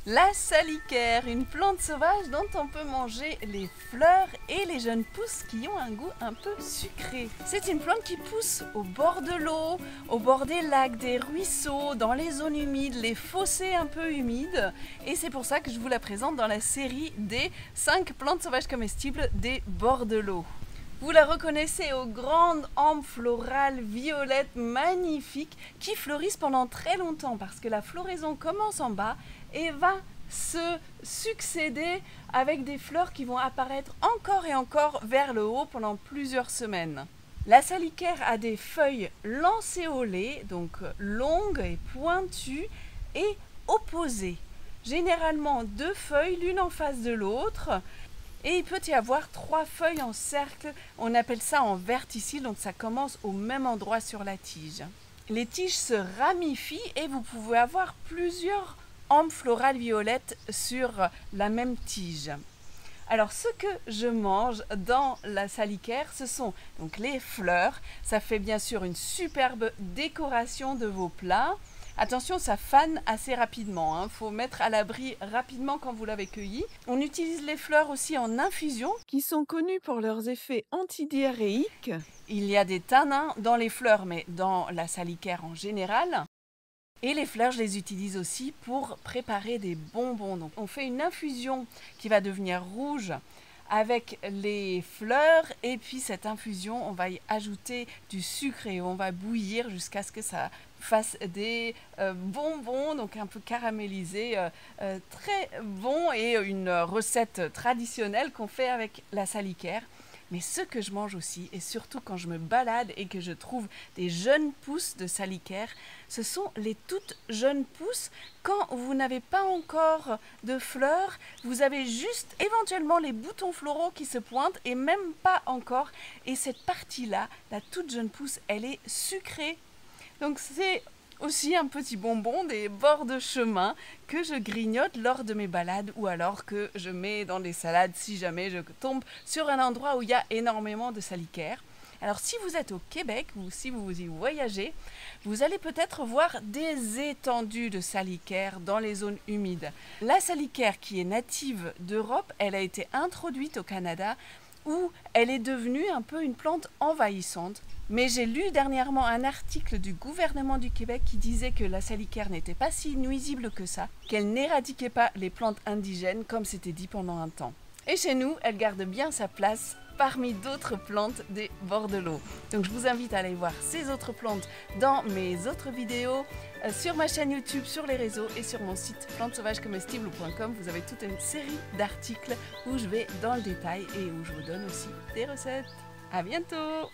La salicaire, une plante sauvage dont on peut manger les fleurs et les jeunes pousses qui ont un goût un peu sucré. C'est une plante qui pousse au bord de l'eau, au bord des lacs, des ruisseaux, dans les zones humides, les fossés un peu humides. Et c'est pour ça que je vous la présente dans la série des 5 plantes sauvages comestibles des bords de l'eau. Vous la reconnaissez aux grandes hampes florales violettes magnifiques qui fleurissent pendant très longtemps parce que la floraison commence en bas et va se succéder avec des fleurs qui vont apparaître encore et encore vers le haut pendant plusieurs semaines. La salicaire a des feuilles lancéolées, donc longues et pointues et opposées. Généralement 2 feuilles l'une en face de l'autre. Et il peut y avoir 3 feuilles en cercle, on appelle ça en verticille, donc ça commence au même endroit sur la tige. Les tiges se ramifient et vous pouvez avoir plusieurs hampes florales violettes sur la même tige. Alors ce que je mange dans la salicaire, ce sont donc les fleurs, ça fait bien sûr une superbe décoration de vos plats. Attention, ça fane assez rapidement, il faut mettre à l'abri rapidement quand vous l'avez cueilli. On utilise les fleurs aussi en infusion, qui sont connues pour leurs effets antidiarrhéiques. Il y a des tanins dans les fleurs, mais dans la salicaire en général. Et les fleurs, je les utilise aussi pour préparer des bonbons. Donc, on fait une infusion qui va devenir rouge avec les fleurs et puis cette infusion, on va y ajouter du sucre et on va bouillir jusqu'à ce que ça fasse des bonbons, donc un peu caramélisés, très bons et une recette traditionnelle qu'on fait avec la salicaire. Mais ce que je mange aussi, et surtout quand je me balade et que je trouve des jeunes pousses de salicaire, ce sont les toutes jeunes pousses. Quand vous n'avez pas encore de fleurs, vous avez juste éventuellement les boutons floraux qui se pointent et même pas encore. Et cette partie-là, la toute jeune pousse, elle est sucrée. Donc c'est aussi un petit bonbon des bords de chemin que je grignote lors de mes balades ou alors que je mets dans des salades si jamais je tombe sur un endroit où il y a énormément de salicaire. Alors si vous êtes au Québec ou si vous y voyagez, vous allez peut-être voir des étendues de salicaire dans les zones humides. La salicaire qui est native d'Europe, elle a été introduite au Canada où elle est devenue un peu une plante envahissante. Mais j'ai lu dernièrement un article du gouvernement du Québec qui disait que la salicaire n'était pas si nuisible que ça, qu'elle n'éradiquait pas les plantes indigènes comme c'était dit pendant un temps. Et chez nous, elle garde bien sa place parmi d'autres plantes des bords de l'eau. Donc je vous invite à aller voir ces autres plantes dans mes autres vidéos, sur ma chaîne YouTube, sur les réseaux et sur mon site plantesauvagescomestibles.com. Vous avez toute une série d'articles où je vais dans le détail et où je vous donne aussi des recettes. À bientôt!